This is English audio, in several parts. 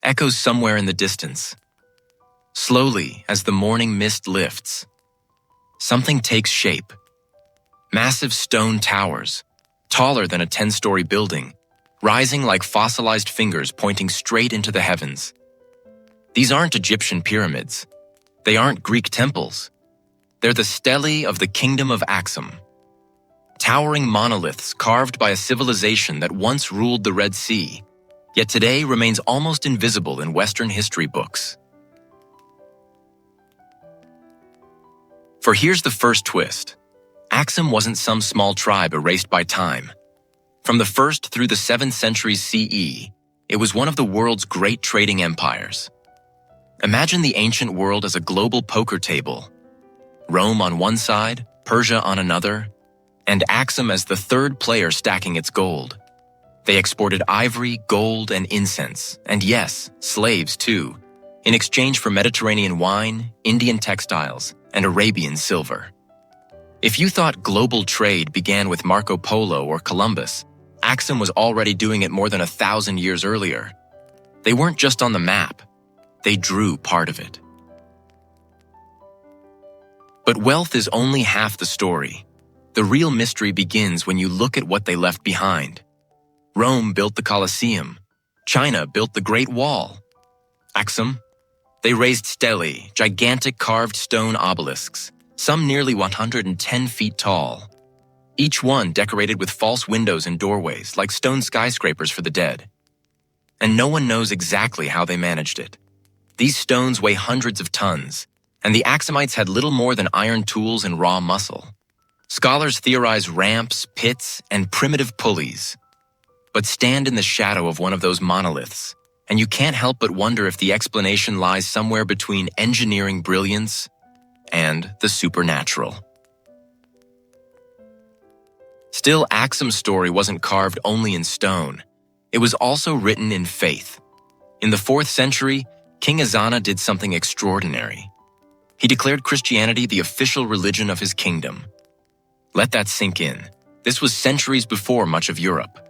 echoes somewhere in the distance. Slowly, as the morning mist lifts, something takes shape. Massive stone towers, taller than a 10-story building, rising like fossilized fingers pointing straight into the heavens. These aren't Egyptian pyramids. They aren't Greek temples. They're the stelae of the Kingdom of Axum. Towering monoliths carved by a civilization that once ruled the Red Sea, yet today remains almost invisible in Western history books. For here's the first twist. Axum wasn't some small tribe erased by time. From the 1st through the 7th centuries CE, it was one of the world's great trading empires. Imagine the ancient world as a global poker table. Rome on one side, Persia on another, and Axum as the third player stacking its gold. They exported ivory, gold, and incense, and yes, slaves too, in exchange for Mediterranean wine, Indian textiles, and Arabian silver. If you thought global trade began with Marco Polo or Columbus, Axum was already doing it more than 1,000 years earlier. They weren't just on the map, they drew part of it. But wealth is only half the story. The real mystery begins when you look at what they left behind. Rome built the Colosseum. China built the Great Wall. Axum? They raised stelae, gigantic carved stone obelisks, some nearly 110 feet tall. Each one decorated with false windows and doorways like stone skyscrapers for the dead. And no one knows exactly how they managed it. These stones weigh hundreds of tons, and the Axumites had little more than iron tools and raw muscle. Scholars theorize ramps, pits, and primitive pulleys. But stand in the shadow of one of those monoliths, and you can't help but wonder if the explanation lies somewhere between engineering brilliance and the supernatural. Still, Axum's story wasn't carved only in stone. It was also written in faith. In the 4th century, King Ezana did something extraordinary. He declared Christianity the official religion of his kingdom. Let that sink in. This was centuries before much of Europe.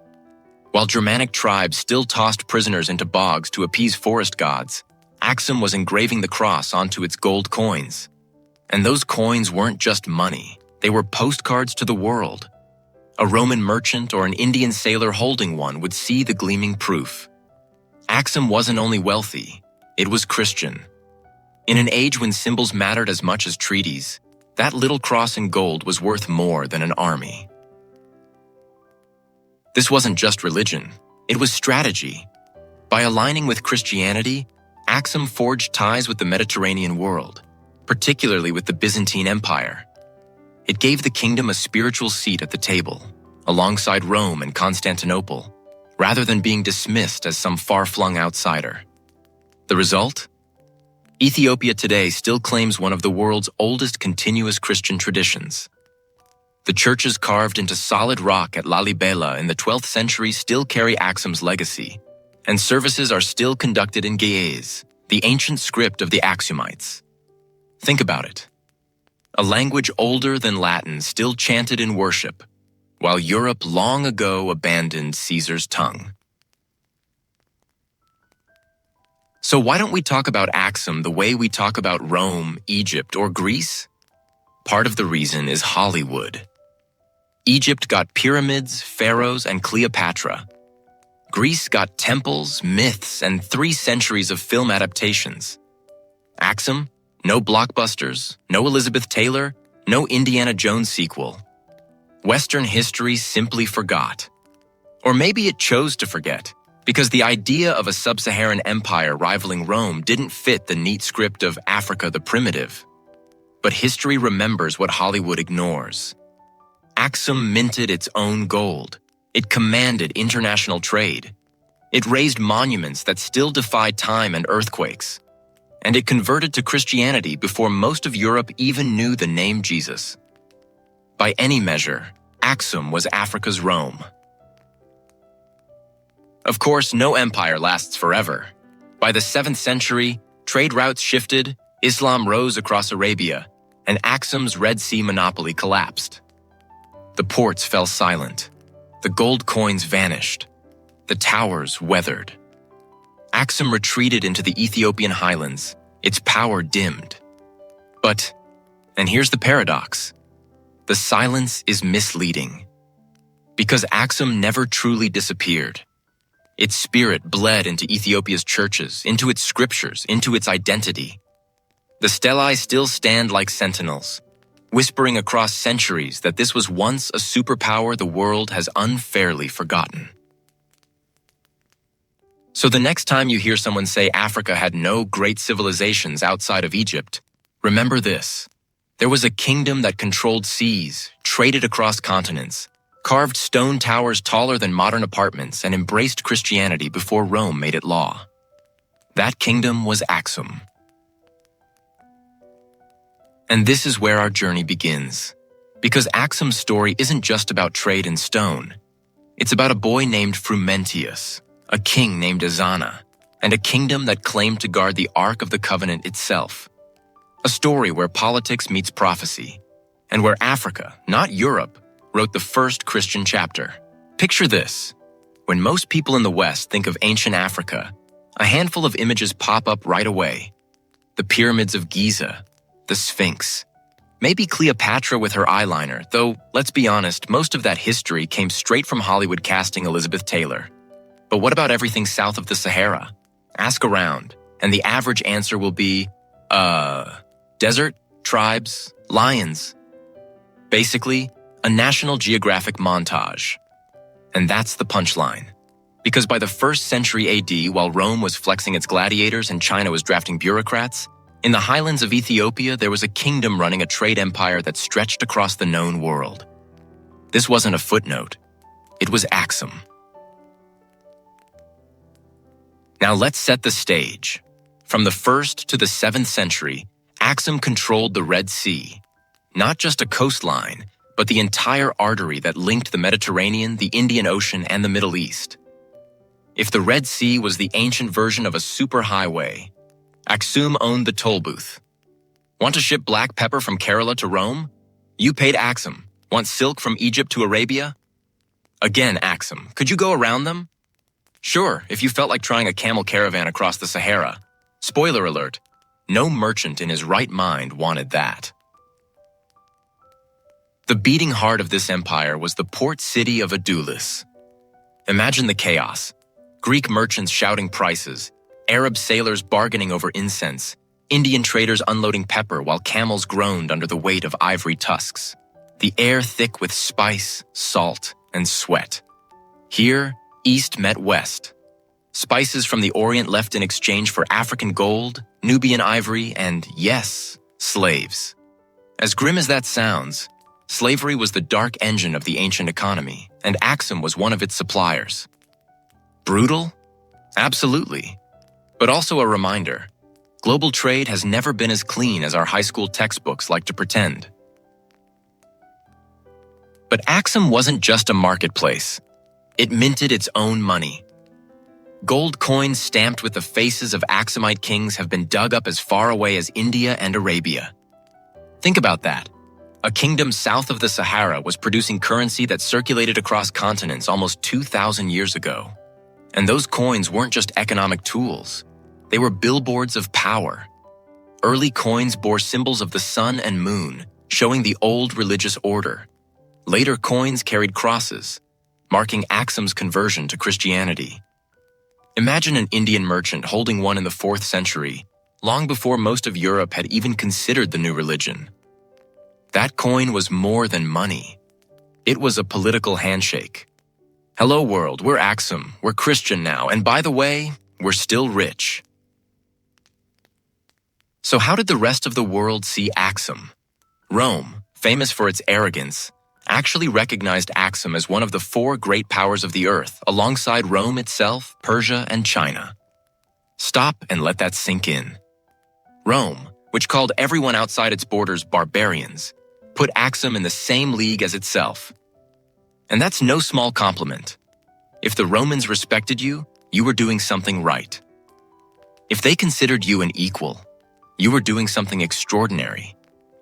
While Germanic tribes still tossed prisoners into bogs to appease forest gods, Axum was engraving the cross onto its gold coins. And those coins weren't just money, they were postcards to the world. A Roman merchant or an Indian sailor holding one would see the gleaming proof. Axum wasn't only wealthy, it was Christian. In an age when symbols mattered as much as treaties, that little cross in gold was worth more than an army. This wasn't just religion, it was strategy. By aligning with Christianity, Axum forged ties with the Mediterranean world, particularly with the Byzantine Empire. It gave the kingdom a spiritual seat at the table, alongside Rome and Constantinople, rather than being dismissed as some far-flung outsider. The result? Ethiopia today still claims one of the world's oldest continuous Christian traditions. The churches carved into solid rock at Lalibela in the 12th century still carry Axum's legacy, and services are still conducted in Ge'ez, the ancient script of the Axumites. Think about it. A language older than Latin still chanted in worship, while Europe long ago abandoned Caesar's tongue. So why don't we talk about Axum the way we talk about Rome, Egypt, or Greece? Part of the reason is Hollywood. Egypt got pyramids, pharaohs, and Cleopatra. Greece got temples, myths, and 3 centuries of film adaptations. Axum? No blockbusters, no Elizabeth Taylor, no Indiana Jones sequel. Western history simply forgot. Or maybe it chose to forget, because the idea of a sub-Saharan empire rivaling Rome didn't fit the neat script of Africa the Primitive. But history remembers what Hollywood ignores. Axum minted its own gold. It commanded international trade. It raised monuments that still defy time and earthquakes. And it converted to Christianity before most of Europe even knew the name Jesus. By any measure, Axum was Africa's Rome. Of course, no empire lasts forever. By the 7th century, trade routes shifted, Islam rose across Arabia, and Axum's Red Sea monopoly collapsed. The ports fell silent. The gold coins vanished. The towers weathered. Axum retreated into the Ethiopian highlands, its power dimmed. But, and here's the paradox, the silence is misleading. Because Axum never truly disappeared. Its spirit bled into Ethiopia's churches, into its scriptures, into its identity. The stelae still stand like sentinels, whispering across centuries that this was once a superpower the world has unfairly forgotten. So the next time you hear someone say Africa had no great civilizations outside of Egypt, remember this. There was a kingdom that controlled seas, traded across continents, carved stone towers taller than modern apartments, and embraced Christianity before Rome made it law. That kingdom was Axum. And this is where our journey begins. Because Axum's story isn't just about trade in stone. It's about a boy named Frumentius, a king named Ezana, and a kingdom that claimed to guard the Ark of the Covenant itself. A story where politics meets prophecy, and where Africa, not Europe, wrote the first Christian chapter. Picture this. When most people in the West think of ancient Africa, a handful of images pop up right away. The pyramids of Giza, the Sphinx, maybe Cleopatra with her eyeliner, though, let's be honest, most of that history came straight from Hollywood casting Elizabeth Taylor. But what about everything south of the Sahara? Ask around, and the average answer will be, desert, tribes, lions. Basically, a National Geographic montage. And that's the punchline. Because by the 1st century AD, while Rome was flexing its gladiators and China was drafting bureaucrats, in the highlands of Ethiopia there was a kingdom running a trade empire that stretched across the known world. This wasn't a footnote. It was Axum. Now let's set the stage. From the 1st to the 7th century, Axum controlled the Red Sea. Not just a coastline, but the entire artery that linked the Mediterranean, the Indian Ocean, and the Middle East. If the Red Sea was the ancient version of a superhighway, Axum owned the toll booth. Want to ship black pepper from Kerala to Rome? You paid Axum. Want silk from Egypt to Arabia? Again, Axum. Could you go around them? Sure, if you felt like trying a camel caravan across the Sahara. Spoiler alert, no merchant in his right mind wanted that. The beating heart of this empire was the port city of Obelisks. Imagine the chaos. Greek merchants shouting prices, Arab sailors bargaining over incense, Indian traders unloading pepper while camels groaned under the weight of ivory tusks. The air thick with spice, salt, and sweat. Here, East met West. Spices from the Orient left in exchange for African gold, Nubian ivory, and, yes, slaves. As grim as that sounds, slavery was the dark engine of the ancient economy, and Axum was one of its suppliers. Brutal? Absolutely. But also a reminder, global trade has never been as clean as our high school textbooks like to pretend. But Axum wasn't just a marketplace. It minted its own money. Gold coins stamped with the faces of Axumite kings have been dug up as far away as India and Arabia. Think about that. A kingdom south of the Sahara was producing currency that circulated across continents almost 2,000 years ago. And those coins weren't just economic tools. They were billboards of power. Early coins bore symbols of the sun and moon, showing the old religious order. Later coins carried crosses, marking Axum's conversion to Christianity. Imagine an Indian merchant holding one in the 4th century, long before most of Europe had even considered the new religion. That coin was more than money. It was a political handshake. Hello world, we're Axum, we're Christian now, and by the way, we're still rich. So how did the rest of the world see Axum? Rome, famous for its arrogance, actually recognized Axum as one of the 4 great powers of the earth, alongside Rome itself, Persia, and China. Stop and let that sink in. Rome, which called everyone outside its borders barbarians, put Axum in the same league as itself. And that's no small compliment. If the Romans respected you, you were doing something right. If they considered you an equal, you were doing something extraordinary.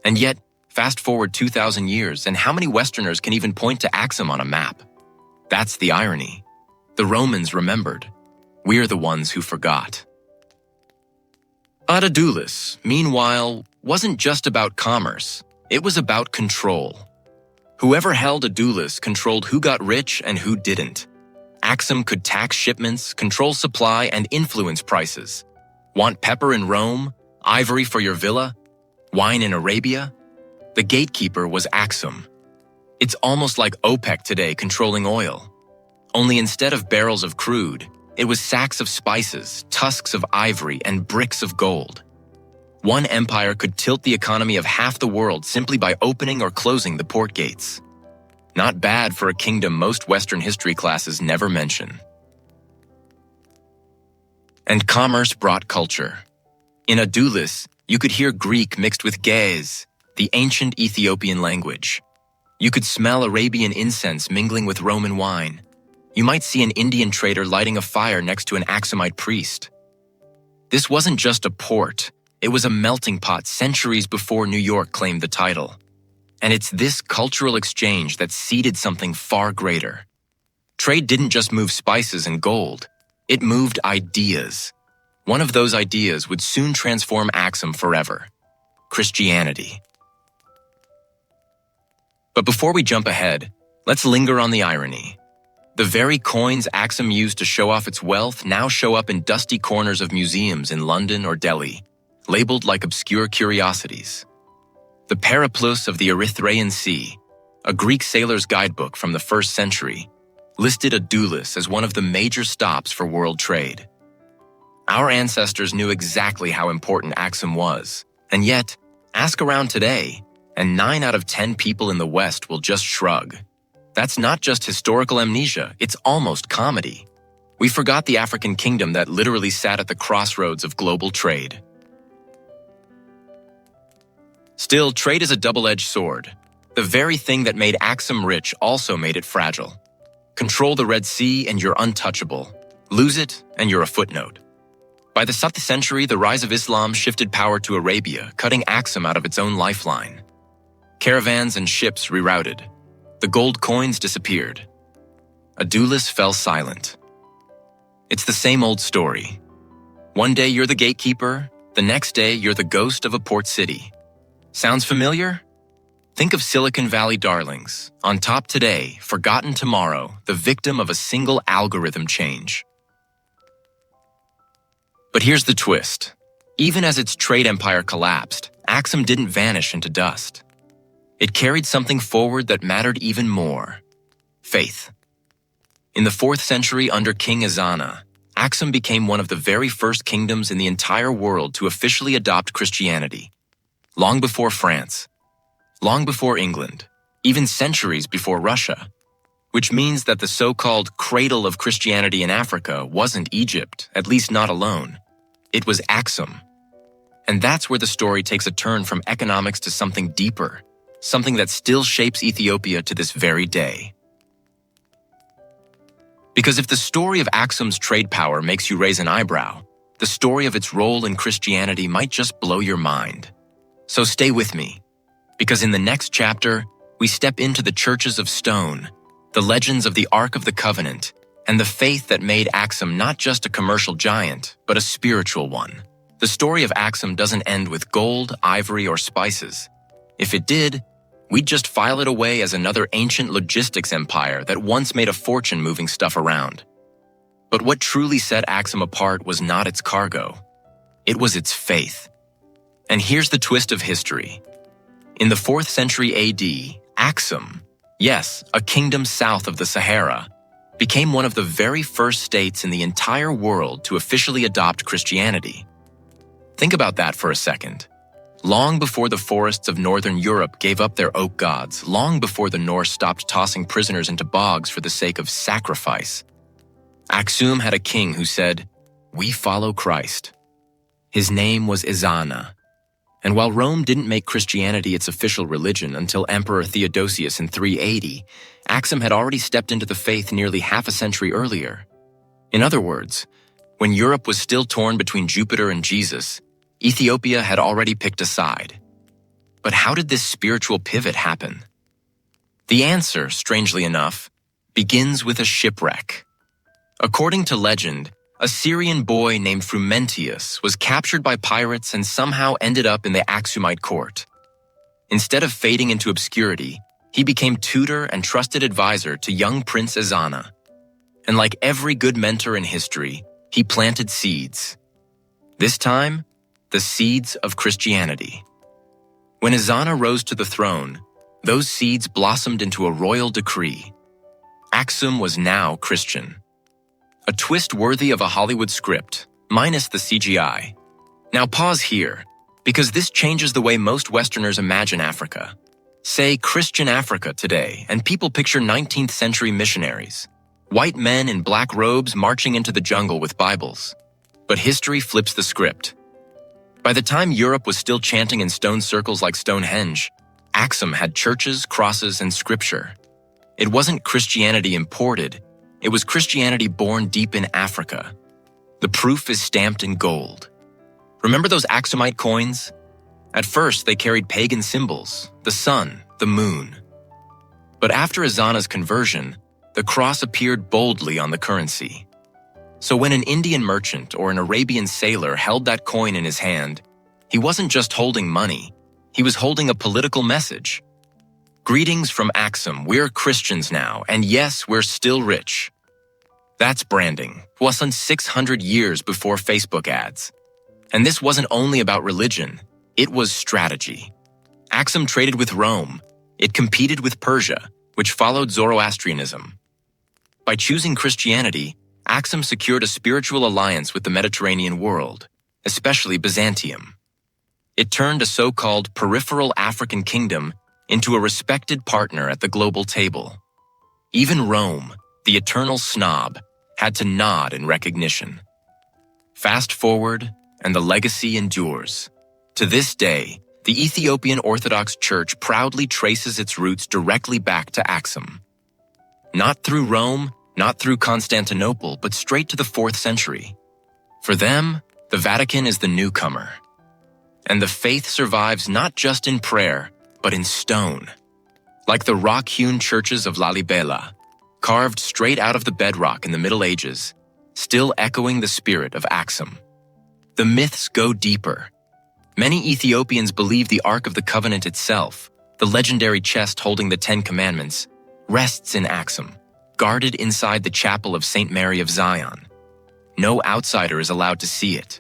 And yet, fast forward 2,000 years, and how many Westerners can even point to Axum on a map? That's the irony. The Romans remembered. We're the ones who forgot. Adulis, meanwhile, wasn't just about commerce. It was about control. Whoever held Adulis controlled who got rich and who didn't. Axum could tax shipments, control supply, and influence prices. Want pepper in Rome? Ivory for your villa? Wine in Arabia? The gatekeeper was Axum. It's almost like OPEC today controlling oil. Only instead of barrels of crude, it was sacks of spices, tusks of ivory, and bricks of gold. One empire could tilt the economy of half the world simply by opening or closing the port gates. Not bad for a kingdom most Western history classes never mention. And commerce brought culture. In Adulis, you could hear Greek mixed with Ge'ez, the ancient Ethiopian language. You could smell Arabian incense mingling with Roman wine. You might see an Indian trader lighting a fire next to an Axumite priest. This wasn't just a port, it was a melting pot centuries before New York claimed the title. And it's this cultural exchange that seeded something far greater. Trade didn't just move spices and gold, it moved ideas. One of those ideas would soon transform Axum forever: Christianity. But before we jump ahead, let's linger on the irony. The very coins Axum used to show off its wealth now show up in dusty corners of museums in London or Delhi, labeled like obscure curiosities. The Periplus of the Erythraean Sea, a Greek sailor's guidebook from the 1st century, listed Adulis as one of the major stops for world trade. Our ancestors knew exactly how important Axum was, and yet, ask around today, and 9 out of 10 people in the West will just shrug. That's not just historical amnesia, it's almost comedy. We forgot the African kingdom that literally sat at the crossroads of global trade. Still, trade is a double-edged sword. The very thing that made Axum rich also made it fragile. Control the Red Sea and you're untouchable. Lose it and you're a footnote. By the 7th century, the rise of Islam shifted power to Arabia, cutting Axum out of its own lifeline. Caravans and ships rerouted. The gold coins disappeared. Adulis fell silent. It's the same old story. One day you're the gatekeeper, the next day you're the ghost of a port city. Sounds familiar? Think of Silicon Valley darlings, on top today, forgotten tomorrow, the victim of a single algorithm change. But here's the twist. Even as its trade empire collapsed, Axum didn't vanish into dust. It carried something forward that mattered even more: faith. In the 4th century under King Ezana, Axum became one of the very first kingdoms in the entire world to officially adopt Christianity. Long before France, long before England, even centuries before Russia. Which means that the so-called cradle of Christianity in Africa wasn't Egypt, at least not alone. It was Axum. And that's where the story takes a turn from economics to something deeper, something that still shapes Ethiopia to this very day. Because if the story of Axum's trade power makes you raise an eyebrow, the story of its role in Christianity might just blow your mind. So stay with me, because in the next chapter, we step into the churches of stone, the legends of the Ark of the Covenant, and the faith that made Axum not just a commercial giant, but a spiritual one. The story of Axum doesn't end with gold, ivory, or spices. If it did, we'd just file it away as another ancient logistics empire that once made a fortune moving stuff around. But what truly set Axum apart was not its cargo. It was its faith. And here's the twist of history. In the 4th century AD, Axum, yes, a kingdom south of the Sahara, became one of the very first states in the entire world to officially adopt Christianity. Think about that for a second. Long before the forests of northern Europe gave up their oak gods, long before the Norse stopped tossing prisoners into bogs for the sake of sacrifice, Axum had a king who said, "We follow Christ." His name was Ezana. And while Rome didn't make Christianity its official religion until Emperor Theodosius in 380, Axum had already stepped into the faith nearly half a century earlier. In other words, when Europe was still torn between Jupiter and Jesus, Ethiopia had already picked a side. But how did this spiritual pivot happen? The answer, strangely enough, begins with a shipwreck. According to legend, A Syrian boy named Frumentius was captured by pirates and somehow ended up in the Axumite court. Instead of fading into obscurity, he became tutor and trusted advisor to young Prince Ezana. And like every good mentor in history, he planted seeds. This time, the seeds of Christianity. When Ezana rose to the throne, those seeds blossomed into a royal decree. Axum was now Christian. A twist worthy of a Hollywood script, minus the CGI. Now pause here, because this changes the way most Westerners imagine Africa. Say Christian Africa today, and people picture 19th century missionaries. White men in black robes marching into the jungle with Bibles. But history flips the script. By the time Europe was still chanting in stone circles like Stonehenge, Axum had churches, crosses, and scripture. It wasn't Christianity imported, it was Christianity born deep in Africa. The proof is stamped in gold. Remember those Axumite coins? At first, they carried pagan symbols, the sun, the moon. But after Ezana's conversion, the cross appeared boldly on the currency. So when an Indian merchant or an Arabian sailor held that coin in his hand, he wasn't just holding money, he was holding a political message. Greetings from Axum, we're Christians now, and yes, we're still rich. That's branding, wasn't 600 years before Facebook ads. And this wasn't only about religion, it was strategy. Axum traded with Rome, it competed with Persia, which followed Zoroastrianism. By choosing Christianity, Axum secured a spiritual alliance with the Mediterranean world, especially Byzantium. It turned a so-called peripheral African kingdom into a respected partner at the global table. Even Rome, the eternal snob, had to nod in recognition. Fast forward, and the legacy endures. To this day, the Ethiopian Orthodox Church proudly traces its roots directly back to Axum. Not through Rome, not through Constantinople, but straight to the 4th century. For them, the Vatican is the newcomer. And the faith survives not just in prayer, but in stone. Like the rock-hewn churches of Lalibela, carved straight out of the bedrock in the Middle Ages, still echoing the spirit of Axum. The myths go deeper. Many Ethiopians believe the Ark of the Covenant itself, the legendary chest holding the 10 Commandments, rests in Axum, guarded inside the chapel of St. Mary of Zion. No outsider is allowed to see it.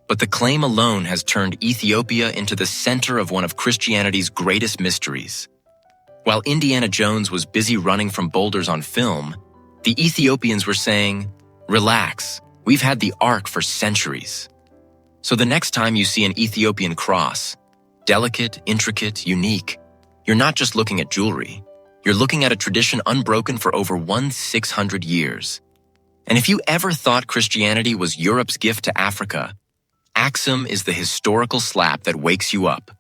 But the claim alone has turned Ethiopia into the center of one of Christianity's greatest mysteries. While Indiana Jones was busy running from boulders on film, the Ethiopians were saying, "Relax, we've had the Ark for centuries." So the next time you see an Ethiopian cross, delicate, intricate, unique, you're not just looking at jewelry. You're looking at a tradition unbroken for over 1,600 years. And if you ever thought Christianity was Europe's gift to Africa, Axum is the historical slap that wakes you up.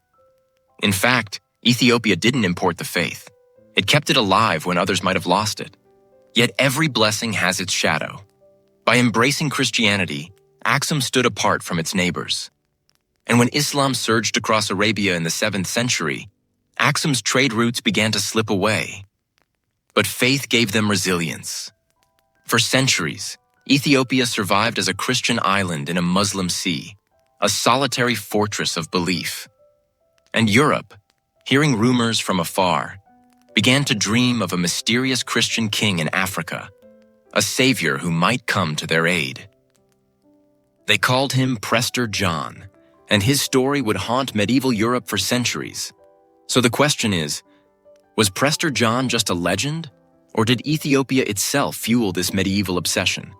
In fact, Ethiopia didn't import the faith. It kept it alive when others might have lost it. Yet every blessing has its shadow. By embracing Christianity, Axum stood apart from its neighbors. And when Islam surged across Arabia in the 7th century, Axum's trade routes began to slip away. But faith gave them resilience. For centuries, Ethiopia survived as a Christian island in a Muslim sea, a solitary fortress of belief. And Europe, hearing rumors from afar, began to dream of a mysterious Christian king in Africa, a savior who might come to their aid. They called him Prester John, and his story would haunt medieval Europe for centuries. So the question is, was Prester John just a legend, or did Ethiopia itself fuel this medieval obsession?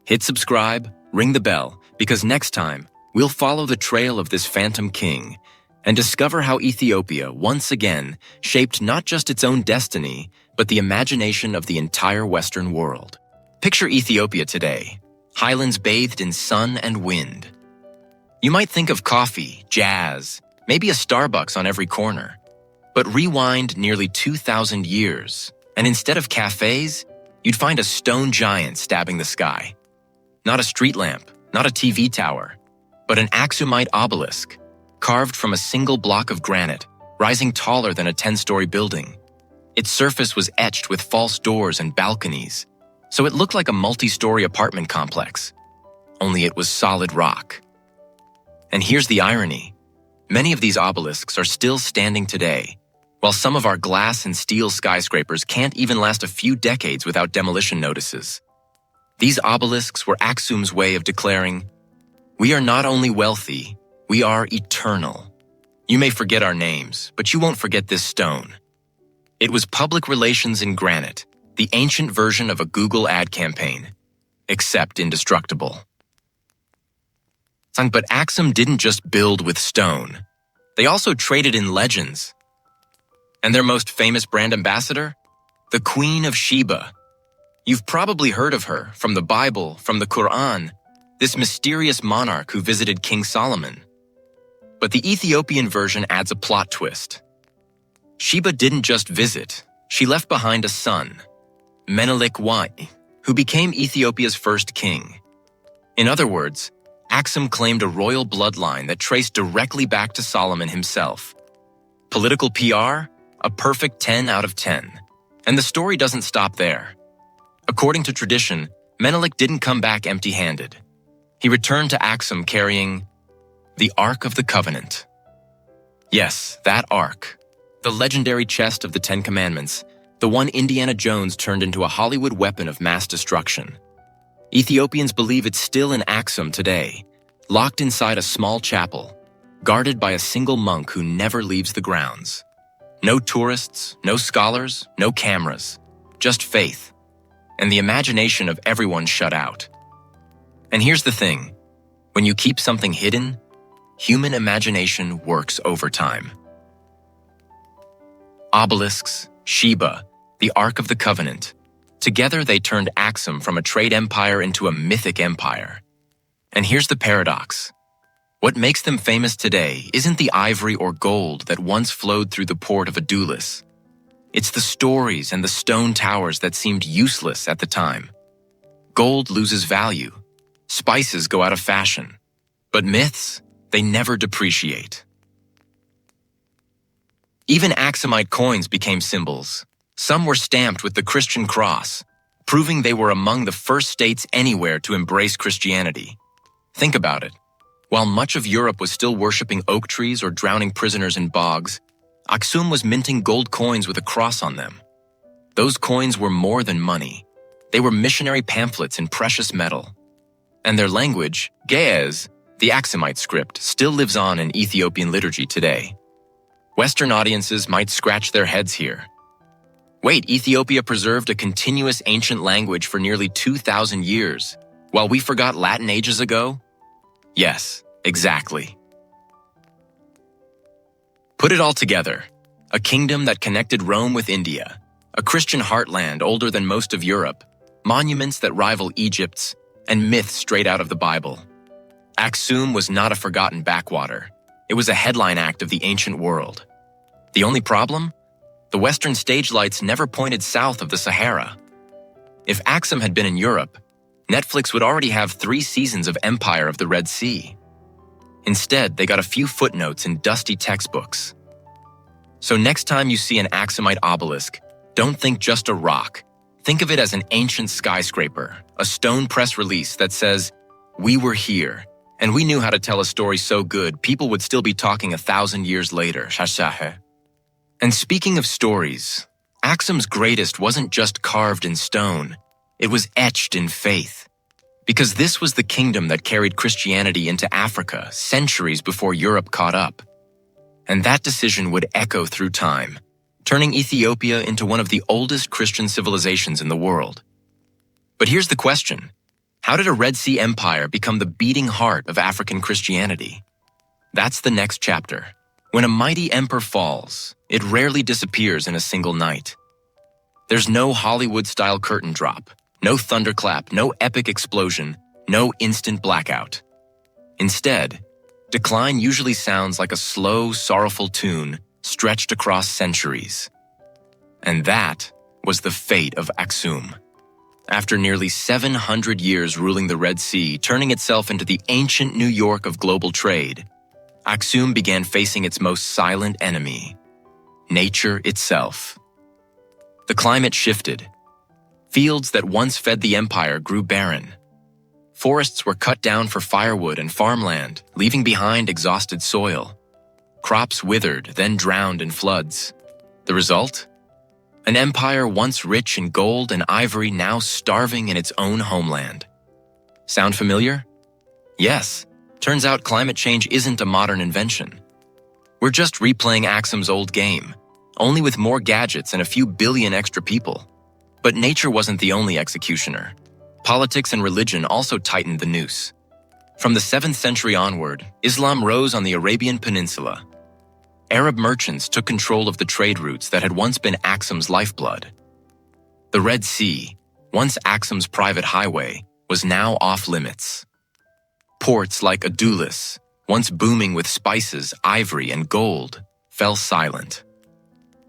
Hit subscribe, ring the bell, because next time, we'll follow the trail of this phantom king and discover how Ethiopia, once again, shaped not just its own destiny, but the imagination of the entire Western world. Picture Ethiopia today, highlands bathed in sun and wind. You might think of coffee, jazz, maybe a Starbucks on every corner. But rewind nearly 2,000 years, and instead of cafes, you'd find a stone giant stabbing the sky. Not a street lamp, not a TV tower, but an Axumite obelisk, carved from a single block of granite, rising taller than a 10-story building. Its surface was etched with false doors and balconies, So it looked like a multi-story apartment complex, only it was solid rock. And here's the irony. Many of these obelisks are still standing today, while some of our glass and steel skyscrapers can't even last a few decades without demolition notices. These obelisks were Axum's way of declaring, "We are not only wealthy, we are eternal. You may forget our names, but you won't forget this stone." It was public relations in granite, the ancient version of a Google ad campaign, except indestructible. But Axum didn't just build with stone. They also traded in legends. And their most famous brand ambassador? The Queen of Sheba. You've probably heard of her from the Bible, from the Quran, this mysterious monarch who visited King Solomon. But the Ethiopian version adds a plot twist. Sheba didn't just visit, she left behind a son, Menelik I, who became Ethiopia's first king. In other words, Axum claimed a royal bloodline that traced directly back to Solomon himself. Political PR? A perfect 10 out of 10. And the story doesn't stop there. According to tradition, Menelik didn't come back empty-handed. He returned to Axum carrying the Ark of the Covenant. Yes, that Ark. The legendary chest of the Ten Commandments, the one Indiana Jones turned into a Hollywood weapon of mass destruction. Ethiopians believe it's still in Axum today, locked inside a small chapel, guarded by a single monk who never leaves the grounds. No tourists, no scholars, no cameras, just faith, and the imagination of everyone shut out. And here's the thing, when you keep something hidden, human imagination works overtime. Obelisks, Sheba, the Ark of the Covenant. Together, they turned Axum from a trade empire into a mythic empire. And here's the paradox. What makes them famous today isn't the ivory or gold that once flowed through the port of Obelisks. It's the stories and the stone towers that seemed useless at the time. Gold loses value. Spices go out of fashion. But myths, they never depreciate. Even Axumite coins became symbols. Some were stamped with the Christian cross, proving they were among the first states anywhere to embrace Christianity. Think about it. While much of Europe was still worshipping oak trees or drowning prisoners in bogs, Axum was minting gold coins with a cross on them. Those coins were more than money. They were missionary pamphlets in precious metal. And their language, Ge'ez, the Axumite script, still lives on in Ethiopian liturgy today. Western audiences might scratch their heads here. Wait, Ethiopia preserved a continuous ancient language for nearly 2,000 years, while we forgot Latin ages ago? Yes, exactly. Put it all together. A kingdom that connected Rome with India, a Christian heartland older than most of Europe, monuments that rival Egypt's, and myths straight out of the Bible. Axum was not a forgotten backwater. It was a headline act of the ancient world. The only problem? The Western stage lights never pointed south of the Sahara. If Axum had been in Europe, Netflix would already have 3 seasons of Empire of the Red Sea. Instead, they got a few footnotes in dusty textbooks. So next time you see an Axumite obelisk, don't think just a rock. Think of it as an ancient skyscraper, a stone press release that says, "We were here, and we knew how to tell a story so good people would still be talking 1,000 years later." And speaking of stories, Axum's greatest wasn't just carved in stone, it was etched in faith. Because this was the kingdom that carried Christianity into Africa centuries before Europe caught up. And that decision would echo through time, turning Ethiopia into one of the oldest Christian civilizations in the world. But here's the question. How did a Red Sea empire become the beating heart of African Christianity? That's the next chapter. When a mighty emperor falls, it rarely disappears in a single night. There's no Hollywood-style curtain drop, no thunderclap, no epic explosion, no instant blackout. Instead, decline usually sounds like a slow, sorrowful tune stretched across centuries. And that was the fate of Axum. After nearly 700 years ruling the Red Sea, turning itself into the ancient New York of global trade, Axum began facing its most silent enemy, nature itself. The climate shifted. Fields that once fed the empire grew barren. Forests were cut down for firewood and farmland, leaving behind exhausted soil. Crops withered, then drowned in floods. The result? An empire once rich in gold and ivory now starving in its own homeland. Sound familiar? Yes. Turns out climate change isn't a modern invention. We're just replaying Axum's old game, only with more gadgets and a few billion extra people. But nature wasn't the only executioner. Politics and religion also tightened the noose. From the 7th century onward, Islam rose on the Arabian Peninsula. Arab merchants took control of the trade routes that had once been Axum's lifeblood. The Red Sea, once Axum's private highway, was now off-limits. Ports like Obelisks, once booming with spices, ivory, and gold, fell silent.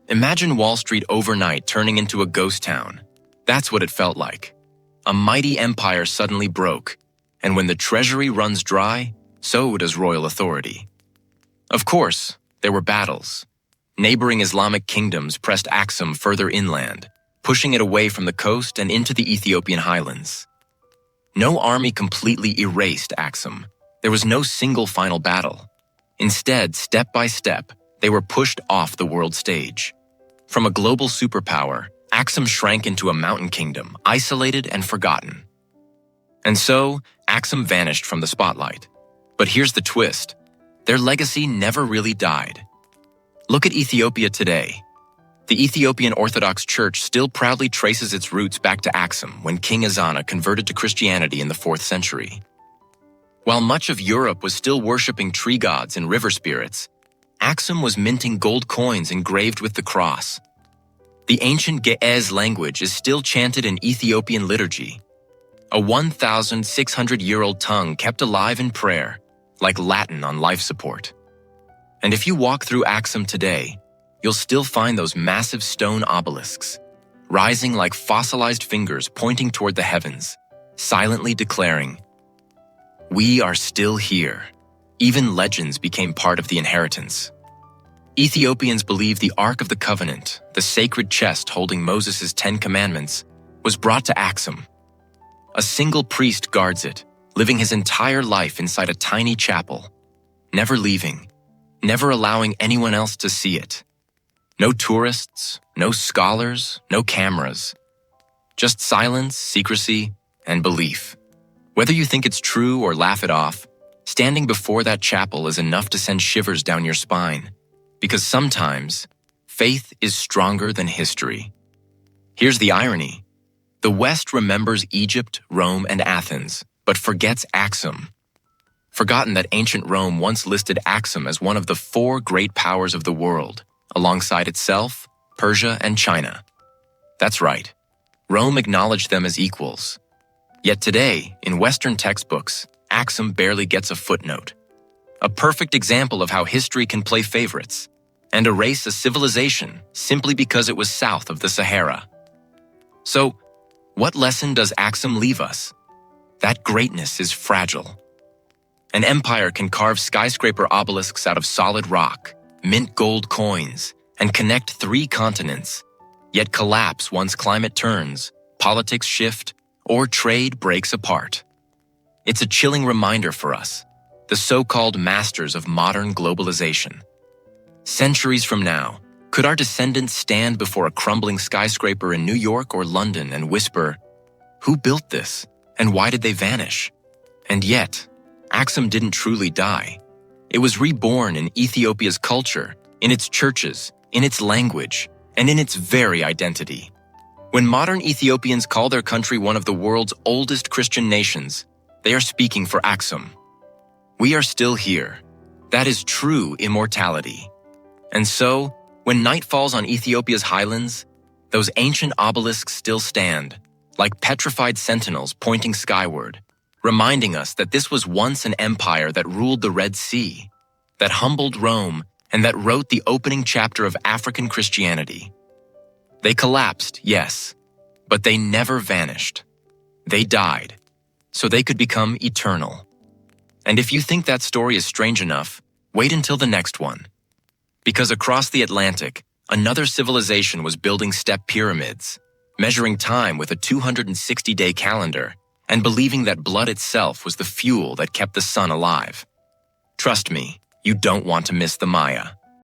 Imagine Wall Street overnight turning into a ghost town. That's what it felt like. A mighty empire suddenly broke, and when the treasury runs dry, so does royal authority. Of course, there were battles. Neighboring Islamic kingdoms pressed Axum further inland, pushing it away from the coast and into the Ethiopian highlands. No army completely erased Axum. There was no single final battle. Instead, step by step, they were pushed off the world stage. From a global superpower, Axum shrank into a mountain kingdom, isolated and forgotten. And so, Axum vanished from the spotlight. But here's the twist. Their legacy never really died. Look at Ethiopia today. The Ethiopian Orthodox Church still proudly traces its roots back to Axum when King Ezana converted to Christianity in the 4th century. While much of Europe was still worshipping tree gods and river spirits, Axum was minting gold coins engraved with the cross. The ancient Ge'ez language is still chanted in Ethiopian liturgy, a 1,600-year-old tongue kept alive in prayer, like Latin on life support. And if you walk through Axum today, you'll still find those massive stone obelisks, rising like fossilized fingers pointing toward the heavens, silently declaring, "We are still here." Even legends became part of the inheritance. Ethiopians believe the Ark of the Covenant, the sacred chest holding Moses' 10 Commandments, was brought to Axum. A single priest guards it, living his entire life inside a tiny chapel, never leaving, never allowing anyone else to see it. No tourists, no scholars, no cameras. Just silence, secrecy, and belief. Whether you think it's true or laugh it off, standing before that chapel is enough to send shivers down your spine. Because sometimes, faith is stronger than history. Here's the irony. The West remembers Egypt, Rome, and Athens, but forgets Axum. Forgotten that ancient Rome once listed Axum as one of the 4 great powers of the world, alongside itself, Persia, and China. That's right. Rome acknowledged them as equals. Yet today, in Western textbooks, Axum barely gets a footnote. A perfect example of how history can play favorites and erase a civilization simply because it was south of the Sahara. So, what lesson does Axum leave us? That greatness is fragile. An empire can carve skyscraper obelisks out of solid rock, mint gold coins, and connect 3 continents, yet collapse once climate turns, politics shift, or trade breaks apart. It's a chilling reminder for us, the so-called masters of modern globalization. Centuries from now, could our descendants stand before a crumbling skyscraper in New York or London and whisper, "Who built this, and why did they vanish?" And yet, Axum didn't truly die. It was reborn in Ethiopia's culture, in its churches, in its language, and in its very identity. When modern Ethiopians call their country one of the world's oldest Christian nations, they are speaking for Axum. We are still here. That is true immortality. And so, when night falls on Ethiopia's highlands, those ancient obelisks still stand, like petrified sentinels pointing skyward, reminding us that this was once an empire that ruled the Red Sea, that humbled Rome, and that wrote the opening chapter of African Christianity. They collapsed, yes, but they never vanished. They died, so they could become eternal. And if you think that story is strange enough, wait until the next one. Because across the Atlantic, another civilization was building step pyramids, measuring time with a 260-day calendar and believing that blood itself was the fuel that kept the sun alive. Trust me, you don't want to miss the Maya.